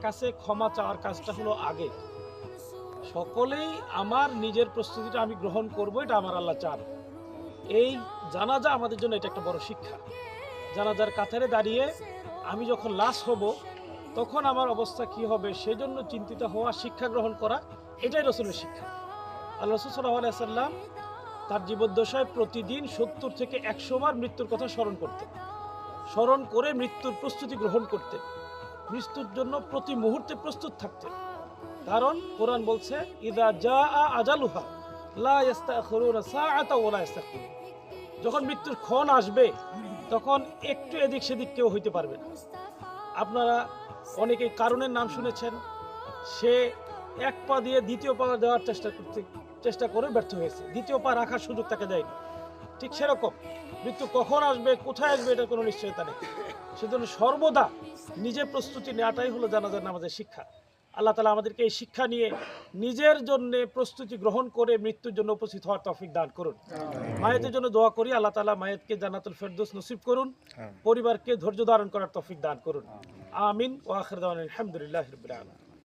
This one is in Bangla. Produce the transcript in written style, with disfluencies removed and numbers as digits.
কাছে ক্ষমা চাওয়ার কাজটা হলো আগে। সকলেই আমার নিজের প্রস্তুতিটা আমি গ্রহণ করব, এটা আমার আল্লাহ চান। এই জানাজা আমাদের জন্য এটা একটা বড় শিক্ষা। জানাজার কাতারে দাঁড়িয়ে আমি যখন লাশ হব তখন আমার অবস্থা কি হবে সেজন্য চিন্তিত হওয়া, শিক্ষা গ্রহণ করা, এটাই রাসূলের শিক্ষা। আল্লাহ রাসূল সাল্লাল্লাহু আলাইহি ওয়াসাল্লাম তার জীবদ্দশায় প্রতিদিন 70 থেকে 100 বার মৃত্যুর কথা স্মরণ করতেন। স্মরণ করে মৃত্যুর প্রস্তুতি গ্রহণ করতেন। মৃত্যুর জন্য প্রতি মুহূর্তে প্রস্তুত থাকতেন। কারণ কোরআন বলছে ইযা জাআ আজালুহা লা ইস্তাখিরুনা সাআতা ওয়া লা ইস্তাকদিমুন। যখন মৃত্যুর ক্ষণ আসবে তখন একটু এদিক সেদিক কেউ হইতে পারবে না। আপনারা অনেকেই কারণের নাম শুনেছেন, সে এক পা দিয়ে দ্বিতীয় পা দেওয়ার চেষ্টা করে ব্যর্থ হয়েছে, দ্বিতীয় পা রাখার সুযোগ তাকে দেয়নি। ঠিক সেরকম মৃত্যু কখন আসবে, কোথায় আসবে, এটার কোনো নিশ্চয়তা নেই। সেজন্য সর্বদা নিজে প্রস্তুতি নেওয়াটাই হলো জানাজার নামাজের শিক্ষা। আল্লাহ তাআলা আমাদেরকে এই শিক্ষা নিয়ে নিজের জন্য প্রস্তুতি গ্রহণ করে মৃত্যুর জন্য উপস্থিত হওয়ার তৌফিক দান করুন। মায়েদের জন্য দোয়া করি, আল্লাহ তাআলা মায়েতকে জান্নাতুল ফেরদৌস নসিব করুন, পরিবারকে ধৈর্য ধারণ করার তৌফিক দান করুন। আমিন ওয়া আখির দাওয়ানা আলহামদুলিল্লাহি রাব্বিল আলামিন।